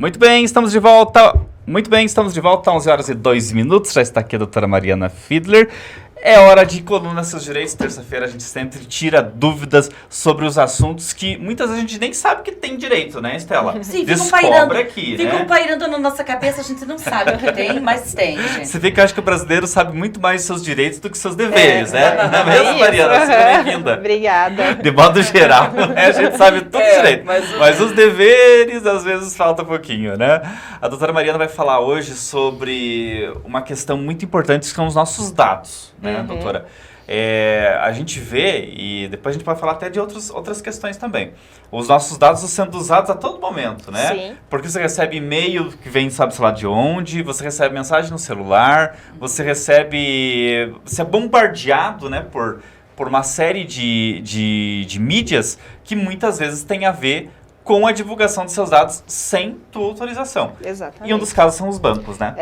Muito bem, estamos de volta. 11 horas e 2 minutos. Já está aqui a doutora Mariana Fiedler. É hora de Coluna Seus Direitos. Terça-feira a gente sempre tira dúvidas sobre os assuntos que muitas vezes a gente nem sabe que tem direito, né, Estela? Sim, ficam pairando na nossa cabeça, a gente não sabe o que tem, mas tem, gente. Você vê que eu acho que o brasileiro sabe muito mais seus direitos do que seus deveres, né? Não é mesmo, Mariana? Seja bem-vinda. Obrigada. De modo geral, né? A gente sabe tudo direito. Mas os deveres, às vezes, falta um pouquinho, né? A doutora Mariana vai falar hoje sobre uma questão muito importante, que são os nossos dados, né, doutora? A gente vê, e depois a gente pode falar até de outras questões também, os nossos dados sendo usados a todo momento, né? Sim. Porque você recebe e-mail que vem sabe-se lá de onde, você recebe mensagem no celular, você é bombardeado, né, por uma série de mídias que muitas vezes tem a ver com a divulgação de seus dados sem tua autorização. Exatamente. E um dos casos são os bancos, né?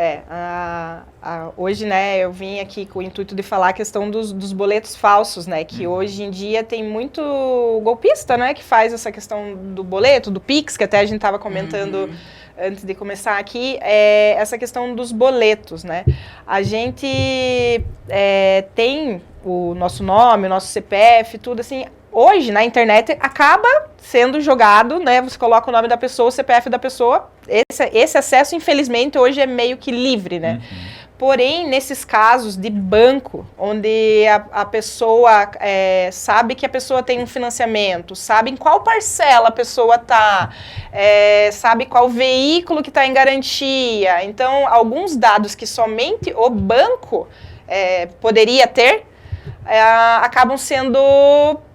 Hoje, né, eu vim aqui com o intuito de falar a questão dos boletos falsos, né, que hoje em dia tem muito golpista, né, que faz essa questão do boleto, do Pix, que até a gente estava comentando antes de começar aqui, essa questão dos boletos, né. A gente tem o nosso nome, o nosso CPF, tudo assim. Hoje, na internet, acaba sendo jogado, né? Você coloca o nome da pessoa, o CPF da pessoa. Esse acesso, infelizmente, hoje é meio que livre, né? Porém, nesses casos de banco, onde a pessoa sabe que a pessoa tem um financiamento, sabe em qual parcela a pessoa está, sabe qual veículo que está em garantia. Então, alguns dados que somente o banco poderia ter, acabam sendo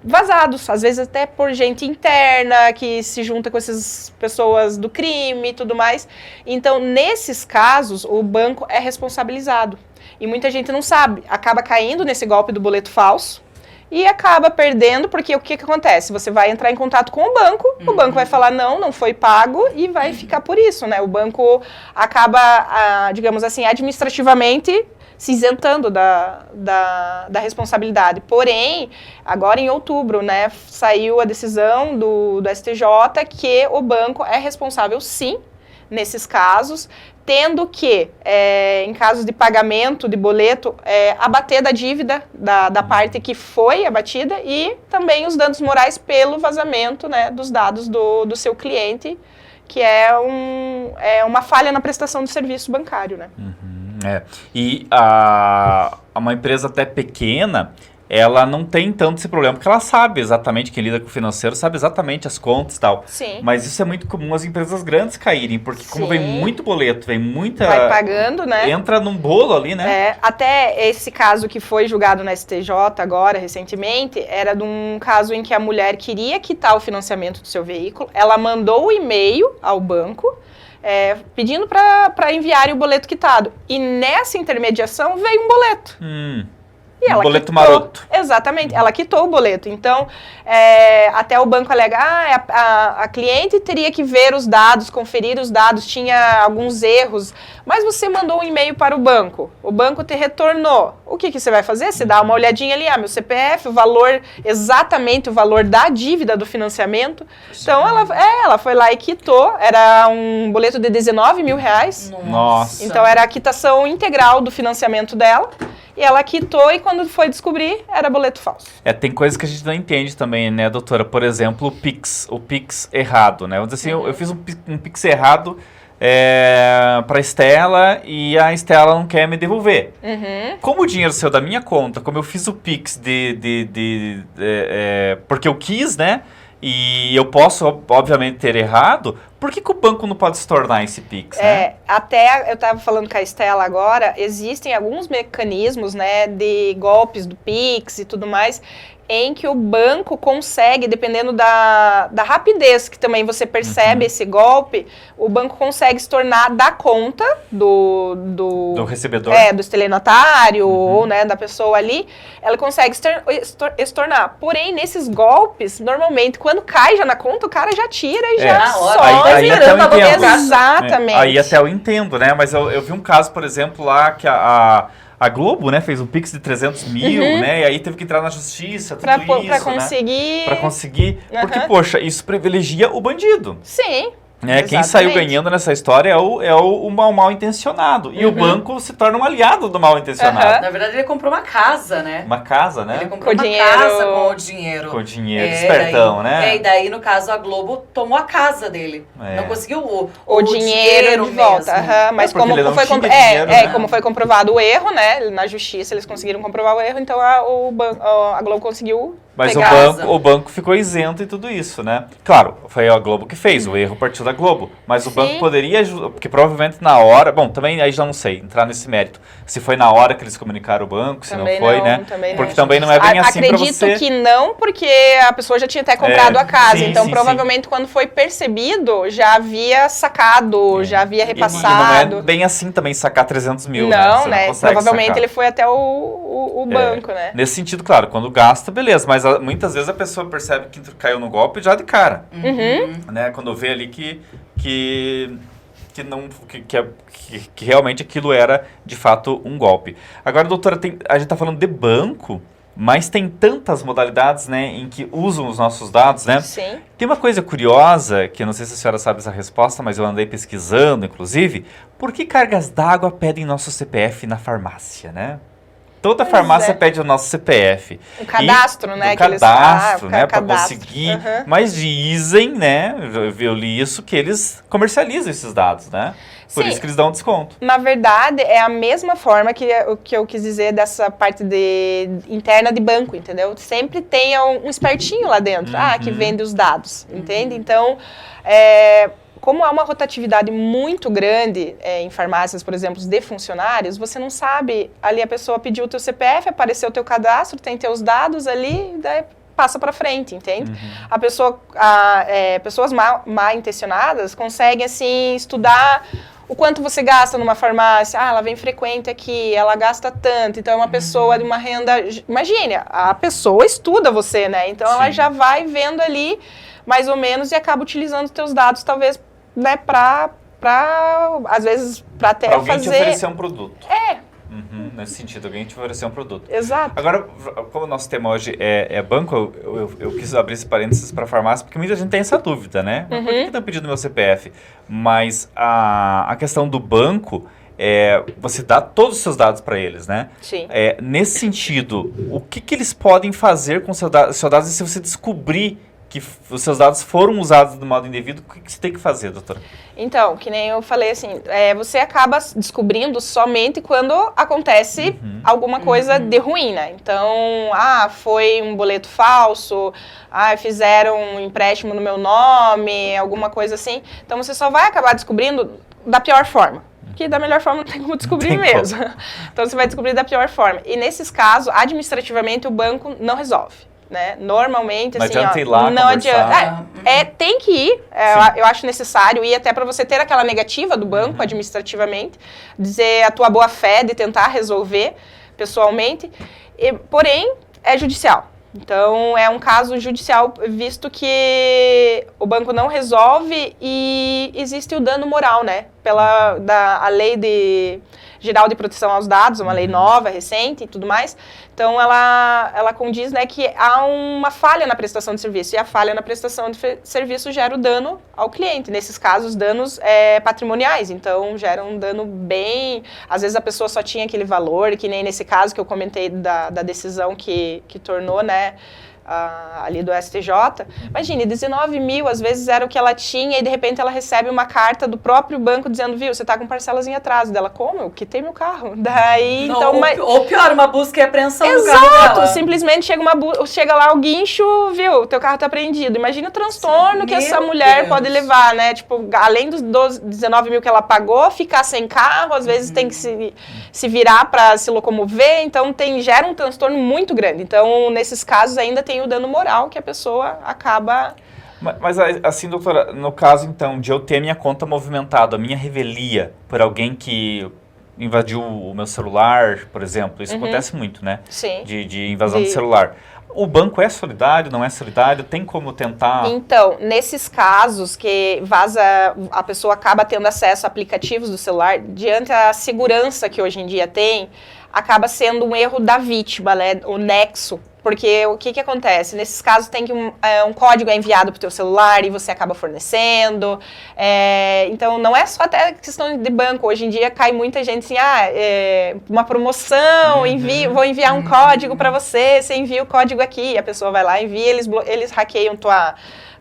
vazados, às vezes até por gente interna que se junta com essas pessoas do crime e tudo mais. Então, nesses casos, o banco é responsabilizado. E muita gente não sabe, acaba caindo nesse golpe do boleto falso e acaba perdendo, porque o que acontece? Você vai entrar em contato com o banco vai falar não foi pago e vai ficar por isso, né? O banco acaba, digamos assim, administrativamente se isentando da responsabilidade. Porém, agora em outubro, né, saiu a decisão do STJ que o banco é responsável, sim, nesses casos, tendo que, em casos de pagamento de boleto, abater da dívida da parte que foi abatida e também os danos morais pelo vazamento, né, dos dados do seu cliente, que é uma falha na prestação do serviço bancário, né? E uma empresa até pequena, ela não tem tanto esse problema, porque ela sabe exatamente, quem lida com o financeiro sabe exatamente as contas e tal. Sim. Mas isso é muito comum as empresas grandes caírem, porque como vem muito boleto, vem muita... Vai pagando, né? Entra num bolo ali, né? Até esse caso que foi julgado na STJ agora, recentemente, era de um caso em que a mulher queria quitar o financiamento do seu veículo, ela mandou o e-mail ao banco, pedindo para enviarem o boleto quitado. E nessa intermediação veio um boleto. E ela boleto quitou, maroto. Exatamente, ela quitou o boleto. Então, até o banco alega, a cliente teria que ver os dados, conferir os dados, tinha alguns erros, mas você mandou um e-mail para o banco te retornou. O que você vai fazer? Você dá uma olhadinha ali, meu CPF, exatamente o valor da dívida do financiamento. Então, ela foi lá e quitou, era um boleto de R$19 mil. Nossa! Então, era a quitação integral do financiamento dela. E ela quitou e quando foi descobrir, era boleto falso. Tem coisas que a gente não entende também, né, doutora? Por exemplo, o Pix errado, né? Vamos dizer assim, eu fiz um Pix errado para a Estela e a Estela não quer me devolver. Como o dinheiro saiu da minha conta, como eu fiz o Pix porque eu quis, né? E eu posso, obviamente, ter errado. Por que o banco não pode se tornar esse Pix, né? Até eu estava falando com a Estela agora, existem alguns mecanismos, né, de golpes do Pix e tudo mais, em que o banco consegue, dependendo da rapidez que também você percebe esse golpe, o banco consegue se tornar da conta do recebedor, do estelionatário ou, né, da pessoa ali, ela consegue se tornar. Porém, nesses golpes, normalmente, quando cai já na conta, o cara já tira e já some. Aí até eu entendo. Exatamente. Aí até eu entendo, né? Mas eu vi um caso, por exemplo, lá que a Globo, né, fez um Pix de 300 mil, né? E aí teve que entrar na justiça, tudo isso, pra conseguir. Né? Pra conseguir. Porque, poxa, isso privilegia o bandido. Sim. Quem saiu ganhando nessa história é o mal intencionado. E o banco se torna um aliado do mal intencionado. Na verdade, ele comprou uma casa, né? Uma casa, né? Ele comprou uma casa com o dinheiro. Com o dinheiro, espertão, né? E daí, no caso, a Globo tomou a casa dele. Não conseguiu o dinheiro de volta. Mas como foi comprovado o erro, né? Na justiça eles conseguiram comprovar o erro, então a Globo conseguiu. Mas o banco ficou isento em tudo isso, né? Claro, foi a Globo que fez, o erro partiu da Globo. Mas o banco poderia ajudar, porque provavelmente na hora... Bom, também aí já não sei, entrar nesse mérito. Se foi na hora que eles comunicaram o banco, se também não foi, né? Porque também não é bem assim pra você... Acredito que não, porque a pessoa já tinha até comprado a casa. Então, provavelmente, quando foi percebido, já havia sacado, já havia repassado. E não é bem assim também sacar 300 mil, não, né? Provavelmente ele foi até o banco, né? Nesse sentido, claro, quando gasta, beleza. Mas muitas vezes a pessoa percebe que caiu no golpe já de cara. Né? Quando vê ali que realmente aquilo era, de fato, um golpe. Agora, doutora, a gente está falando de banco, mas tem tantas modalidades, né, em que usam os nossos dados, né? Sim. Tem uma coisa curiosa, que eu não sei se a senhora sabe essa resposta, mas eu andei pesquisando, inclusive. Por que cargas d'água pedem nosso CPF na farmácia, né? Toda farmácia pede o nosso CPF. O cadastro, né? O cadastro, né? Para conseguir. Mas dizem, né? Eu li isso, que eles comercializam esses dados, né? Por isso que eles dão um desconto. Na verdade, é a mesma forma que eu quis dizer dessa parte interna de banco, entendeu? Sempre tem um espertinho lá dentro, que vende os dados, entende? Então, como há uma rotatividade muito grande em farmácias, por exemplo, de funcionários, você não sabe, ali a pessoa pediu o teu CPF, apareceu o teu cadastro, tem teus dados ali, daí passa para frente, entende? Pessoas mal intencionadas conseguem, assim, estudar o quanto você gasta numa farmácia. Ela vem frequente aqui, ela gasta tanto, então é uma pessoa de uma renda... Imagine, a pessoa estuda você, né? Então ela já vai vendo ali, mais ou menos, e acaba utilizando os teus dados, talvez, né, às vezes, para até pra alguém fazer... te oferecer um produto. Nesse sentido, alguém te oferecer um produto. Exato. Agora, como o nosso tema hoje é banco, eu quis abrir esse parênteses para farmácia, porque muita gente tem essa dúvida, né? Mas por que estão pedindo meu CPF? Mas a questão do banco... você dá todos os seus dados para eles, né? Sim. Nesse sentido, o que eles podem fazer com os seus dados se você descobrir que os seus dados foram usados do modo indevido? O que você tem que fazer, doutora? Então, que nem eu falei assim, você acaba descobrindo somente quando acontece alguma coisa de ruim, né? Então, foi um boleto falso, fizeram um empréstimo no meu nome, alguma coisa assim. Então, você só vai acabar descobrindo da pior forma. Que da melhor forma não tem como descobrir mesmo. Então, você vai descobrir da pior forma. E nesses casos, administrativamente, o banco não resolve. Né? Normalmente, não assim, adianta ir lá não adianta. Tem que ir. Eu acho necessário ir até para você ter aquela negativa do banco, administrativamente, dizer a tua boa fé de tentar resolver pessoalmente. Porém, é judicial. Então, é um caso judicial, visto que o banco não resolve e existe o dano moral, né? A lei geral de proteção aos dados, uma lei nova, recente e tudo mais. Então, ela condiz, né, que há uma falha na prestação de serviço. E a falha na prestação de serviço gera o dano ao cliente. Nesses casos, danos patrimoniais. Então, gera um dano bem... Às vezes, a pessoa só tinha aquele valor, que nem nesse caso que eu comentei da decisão que tornou, né, ali do STJ. Imagine, 19 mil, às vezes era o que ela tinha e de repente ela recebe uma carta do próprio banco dizendo, viu, você tá com parcelas em atraso. Dela, como? Eu quitei meu carro. Daí, não, então... Ou pior, uma busca e apreensão do carro dela. Exato, simplesmente chega lá o guincho, viu, teu carro tá apreendido. Imagina o transtorno que essa mulher pode levar, né? Tipo, além dos 19 mil que ela pagou, ficar sem carro, às vezes tem que se virar para se locomover, então gera um transtorno muito grande. Então, nesses casos ainda tem o dano moral que a pessoa acaba... Mas assim, doutora, no caso então de eu ter minha conta movimentada, a minha revelia por alguém que invadiu o meu celular, por exemplo, isso acontece muito, né? Sim. De invasão de celular. O banco é solidário, não é solidário? Tem como tentar... Então, nesses casos que a pessoa acaba tendo acesso a aplicativos do celular, diante da segurança que hoje em dia tem, acaba sendo um erro da vítima, né? O nexo Porque o que acontece? Nesses casos tem que um código é enviado para o teu celular e você acaba fornecendo. Então, não é só até questão de banco. Hoje em dia cai muita gente assim, uma promoção, vou enviar um código para você envia o código aqui. A pessoa vai lá, envia, eles hackeiam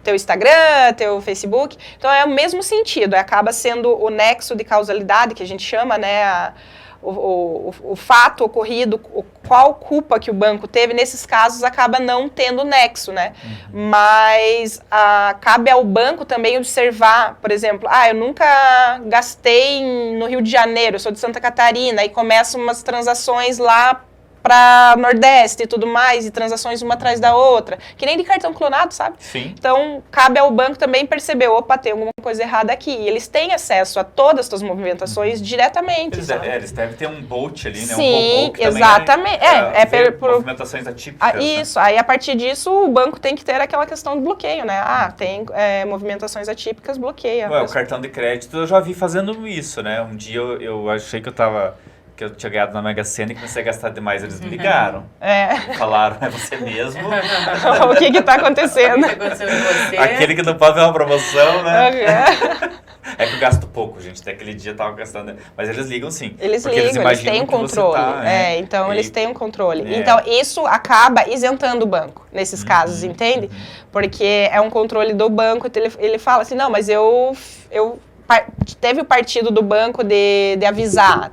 teu Instagram, teu Facebook. Então, é o mesmo sentido. Acaba sendo o nexo de causalidade, que a gente chama, né? O fato ocorrido, qual culpa que o banco teve, nesses casos acaba não tendo nexo, né? Mas cabe ao banco também observar, por exemplo, eu nunca gastei no Rio de Janeiro, eu sou de Santa Catarina, e começam umas transações lá para Nordeste e tudo mais, e transações uma atrás da outra, que nem de cartão clonado, sabe? Sim. Então, cabe ao banco também perceber, opa, tem alguma coisa errada aqui. E eles têm acesso a todas as suas movimentações diretamente. Eles devem ter um bot ali, né? Sim, um robô que exatamente. por movimentações atípicas. Isso, aí a partir disso, o banco tem que ter aquela questão do bloqueio, né? Tem movimentações atípicas, bloqueia. O cartão de crédito eu já vi fazendo isso, né? Um dia eu achei que eu tinha ganhado na Mega Sena e comecei a gastar demais. Eles me ligaram. Falaram, é você mesmo. O que está acontecendo? O que aconteceu com você? Aquele que não pode ver uma promoção, né? É que eu gasto pouco, gente. Até aquele dia eu tava gastando. Mas eles ligam sim. Eles têm um controle. Então eles têm um controle. Então isso acaba isentando o banco, nesses casos, entende? Porque é um controle do banco. Ele fala assim, não, mas eu teve o partido do banco de avisar,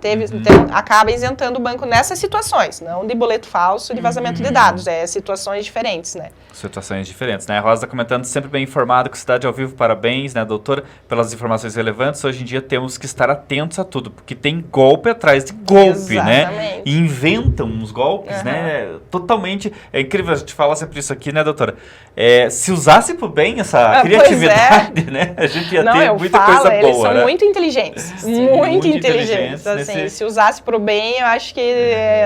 acaba isentando o banco nessas situações, não de boleto falso, de vazamento de dados, situações diferentes, né? Situações diferentes, né? A Rosa tá comentando, sempre bem informado, com Cidade ao Vivo, parabéns, né, doutora, pelas informações relevantes. Hoje em dia temos que estar atentos a tudo, porque tem golpe atrás de golpe, né? E inventam uns golpes, né? Totalmente, é incrível, a gente fala sempre isso aqui, né, doutora? Se usasse por bem essa criatividade, né? A gente ia ter muita coisa boa. Eles são muito inteligentes, muito inteligentes. Assim, se usasse pro bem, eu acho que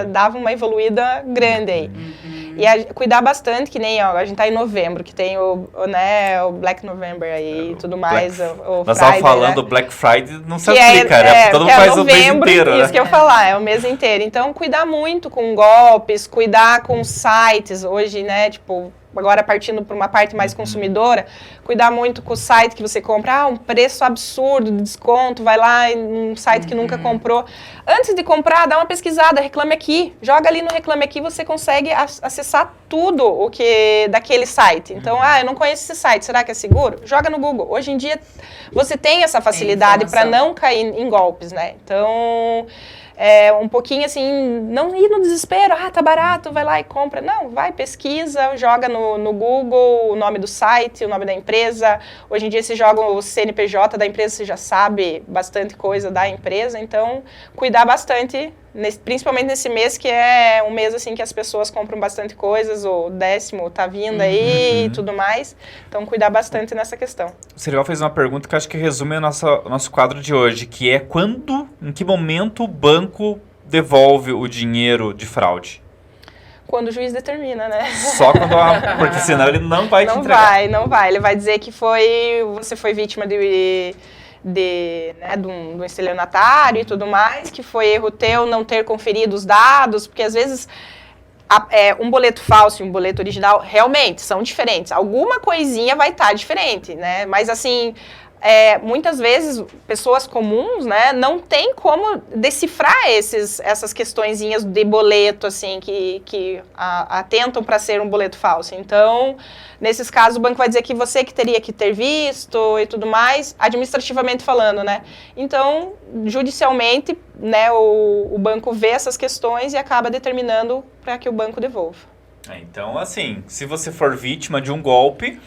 dava uma evoluída grande aí. E cuidar bastante, que nem, a gente tá em novembro, que tem o Black November aí e tudo mais. Nós estávamos falando, né? Black Friday não se aplica, né? Todo mundo faz novembro, o mês inteiro, isso que eu ia falar, é o mês inteiro. Então, cuidar muito com golpes, cuidar com sites, hoje, né, tipo... Agora, partindo para uma parte mais consumidora, cuidar muito com o site que você compra. Um preço absurdo de desconto, vai lá em um site que nunca comprou. Antes de comprar, dá uma pesquisada, Reclame Aqui. Joga ali no Reclame Aqui, você consegue acessar tudo daquele site. Então, eu não conheço esse site, será que é seguro? Joga no Google. Hoje em dia, você tem essa facilidade para não cair em golpes, né? Então... um pouquinho assim, não ir no desespero, tá barato, vai lá e compra. Não, vai, pesquisa, joga no Google o nome do site, o nome da empresa. Hoje em dia, se joga o CNPJ da empresa, você já sabe bastante coisa da empresa. Então, cuidar bastante, principalmente nesse mês, que é um mês assim que as pessoas compram bastante coisas, o 10º tá vindo aí e tudo mais. Então, cuidar bastante nessa questão. O Serial fez uma pergunta que eu acho que resume o nosso quadro de hoje, que é em que momento o banco devolve o dinheiro de fraude? Quando o juiz determina, né? Só quando porque senão ele não vai te entregar. Não vai. Ele vai dizer que você foi vítima de um estelionatário e tudo mais, que foi erro teu não ter conferido os dados, porque às vezes um boleto falso e um boleto original realmente são diferentes. Alguma coisinha vai estar diferente, né? Mas assim... muitas vezes, pessoas comuns, né, não tem como decifrar essas questõezinhas de boleto, assim, que atentam para ser um boleto falso. Então, nesses casos, o banco vai dizer que você que teria que ter visto e tudo mais, administrativamente falando, né. Então, judicialmente, né, o banco vê essas questões e acaba determinando para que o banco devolva. Então, assim, se você for vítima de um golpe...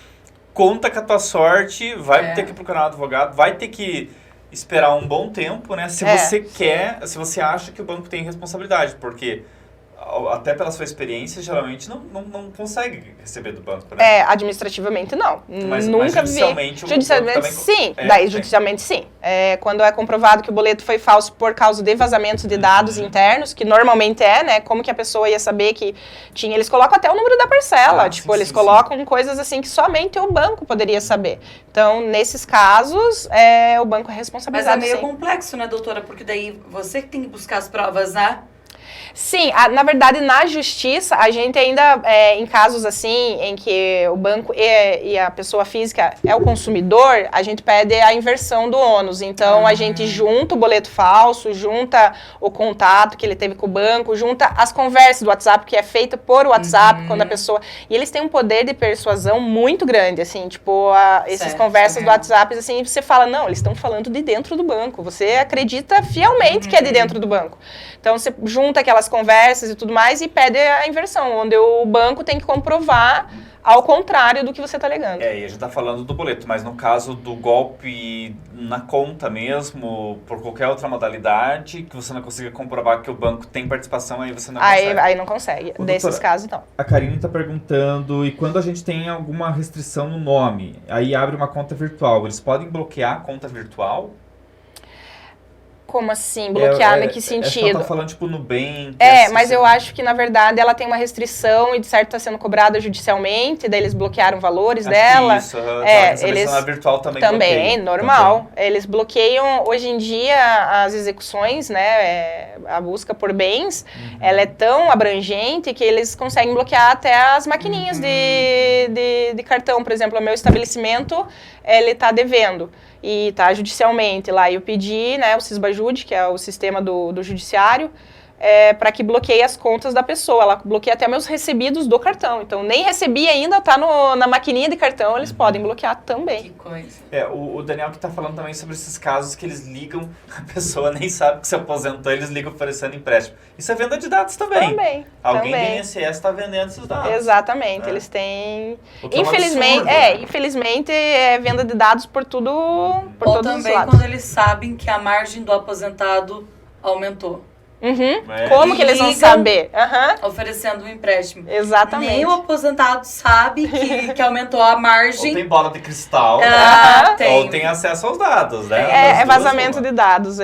Conta com a tua sorte, vai ter que procurar um advogado, vai ter que esperar um bom tempo, né? Se você acha que o banco tem responsabilidade, porque até pela sua experiência, geralmente não consegue receber do banco, né? Administrativamente não. Mas nunca judicialmente vi. Judicialmente sim. Judicialmente sim. Quando é comprovado que o boleto foi falso por causa de vazamentos de dados internos, que normalmente né? Como que a pessoa ia saber que tinha... Eles colocam até o número da parcela. Eles colocam coisas assim que somente o banco poderia saber. Então, nesses casos, o banco é responsabilizado. Mas é meio complexo, né, doutora? Porque daí você que tem que buscar as provas, né? Sim, na verdade, na justiça, a gente ainda, em casos assim, em que o banco e a pessoa física é o consumidor, a gente pede a inversão do ônus. Então, a gente junta o boleto falso, junta o contato que ele teve com o banco, junta as conversas do WhatsApp, que é feita por WhatsApp, quando a pessoa... E eles têm um poder de persuasão muito grande, assim, tipo, essas conversas do WhatsApp, assim, você fala, não, eles estão falando de dentro do banco. Você acredita fielmente que é de dentro do banco. Então, você junta aquelas conversas e tudo mais e pede a inversão, onde o banco tem que comprovar ao contrário do que você está alegando. E a gente está falando do boleto, mas no caso do golpe na conta mesmo, por qualquer outra modalidade, que você não consiga comprovar que o banco tem participação, aí você não consegue. Aí não consegue. Desses casos, não. A Karine está perguntando, e quando a gente tem alguma restrição no nome, aí abre uma conta virtual, eles podem bloquear a conta virtual? Como assim? Bloquear em que sentido? Ela tá falando, tipo, Nubank... mas eu acho que, na verdade, ela tem uma restrição e, de certo, está sendo cobrada judicialmente, daí eles bloquearam valores dela. Isso, eles... a virtual também bloqueiam. Normal. Também. Eles bloqueiam, hoje em dia, as execuções, né, a busca por bens, ela é tão abrangente que eles conseguem bloquear até as maquininhas de cartão. Por exemplo, o meu estabelecimento, ele está devendo. E tá judicialmente lá. Eu pedi, né, o Cisbajude, que é o sistema do judiciário, para que bloqueie as contas da pessoa. Ela bloqueia até meus recebidos do cartão. Então, nem recebi ainda, tá na maquininha de cartão, eles podem bloquear também. Que coisa. O Daniel que tá falando também sobre esses casos que eles ligam, a pessoa nem sabe que se aposentou, eles ligam oferecendo empréstimo. Isso é venda de dados também. Alguém do INSS está vendendo esses dados. Exatamente, eles têm... Infelizmente, infelizmente, é venda de dados por tudo, por Ou todos os também lados. quando eles sabem que a margem do aposentado aumentou. Como que eles vão saber? Oferecendo um empréstimo. Exatamente. Nem o aposentado sabe que aumentou a margem. Ou tem bola de cristal, ou tem acesso aos dados, né? É vazamento de dados,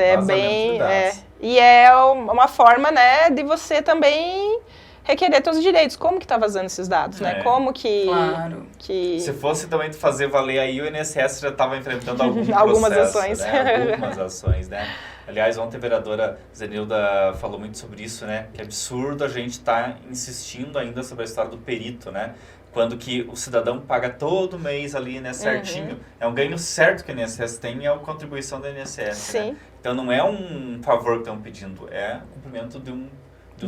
e é uma forma, né, de você também requerer seus direitos. Como que tá vazando esses dados, né? Como que... Claro. Se fosse também fazer valer aí, o INSS já estava enfrentando algumas ações. Né? Algumas ações, né? Aliás, ontem a vereadora Zenilda falou muito sobre isso, né? Que é absurdo a gente estar insistindo ainda sobre a história do perito, né? Quando que o cidadão paga todo mês ali, né, certinho. É um ganho certo que o INSS tem, é a contribuição do INSS, Sim. Né? Então não é um favor que estão pedindo, é o cumprimento de um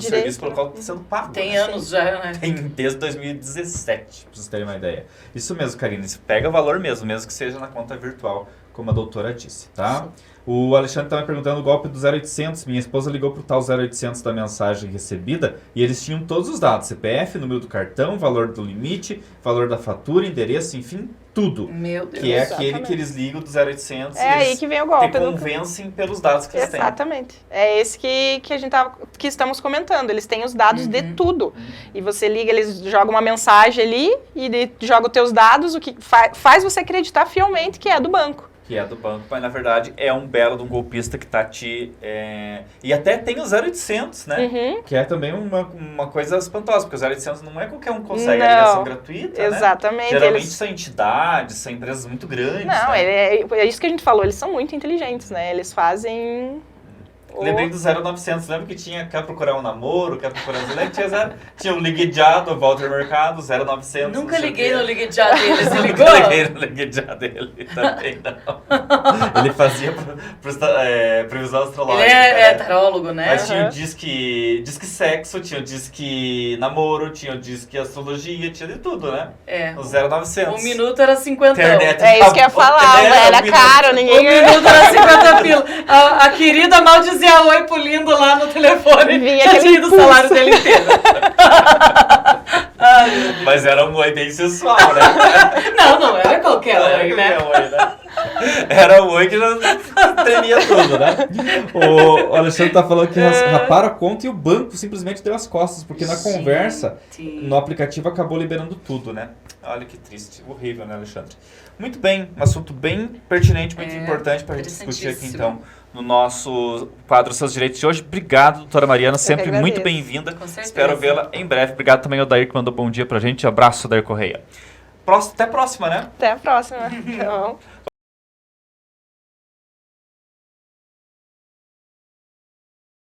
serviço pelo qual está sendo pago. Tem anos já, né? Tem desde 2017, pra vocês terem uma ideia. Isso mesmo, Karine, pega valor mesmo que seja na conta virtual, como a doutora disse, tá? Sim. O Alexandre estava me perguntando o golpe do 0800. Minha esposa ligou pro tal 0800 da mensagem recebida e eles tinham todos os dados. CPF, número do cartão, valor do limite, valor da fatura, endereço, enfim, tudo. Meu Deus. Que é aquele que eles ligam do 0800 É aí que vem o golpe. Te convencem pelos dados que eles têm. Exatamente. É esse que a gente que estamos comentando. Eles têm os dados de tudo. E você liga, eles jogam uma mensagem ali e jogam os teus dados, o que faz você acreditar fielmente que é do banco. Que é do banco, mas na verdade é um belo de um golpista que tá te... E até tem o 0800, né? Que é também uma coisa espantosa, porque o 0800 não é qualquer um que consegue a ligação gratuita, exatamente. Né? Geralmente são entidades, são empresas muito grandes. Não, né? É isso que a gente falou, eles são muito inteligentes, né? Eles fazem... Lembrei do 0900, lembra que quer procurar um namoro, quer procurar tinha o LigueJá do Walter Mercado, 0900. Nunca liguei no LigueJá dele, você ligou? Nunca liguei no LigueJá dele também, não. Ele fazia previsão astrológica. Ele é tarólogo, né? Mas tinha o disque sexo, tinha o disque namoro, tinha o disque astrologia, tinha de tudo, né? O 0900. Um minuto era 50. É isso que eu ia falar, era caro, ninguém... Um minuto era 50 pila. A querida mal dizia oi pro lindo lá no telefone. Vinha tinha do salário dele inteiro. Mas era um oi bem sensual, né? Não era qualquer oi, né? Era um oi que já tremia tudo, né? O Alexandre tá falando que raparam a conta e o banco simplesmente deu as costas, porque na conversa, no aplicativo acabou liberando tudo, né? Olha que triste, horrível, né, Alexandre? Muito bem, um assunto bem pertinente, muito importante pra gente discutir aqui, então, no nosso quadro Seus Direitos de hoje. Obrigado, doutora Mariana, sempre muito bem-vinda. Espero vê-la em breve. Obrigado também ao Dair que mandou bom dia pra gente. Abraço, Dair Correia. Até a próxima, né? Até a próxima. Então...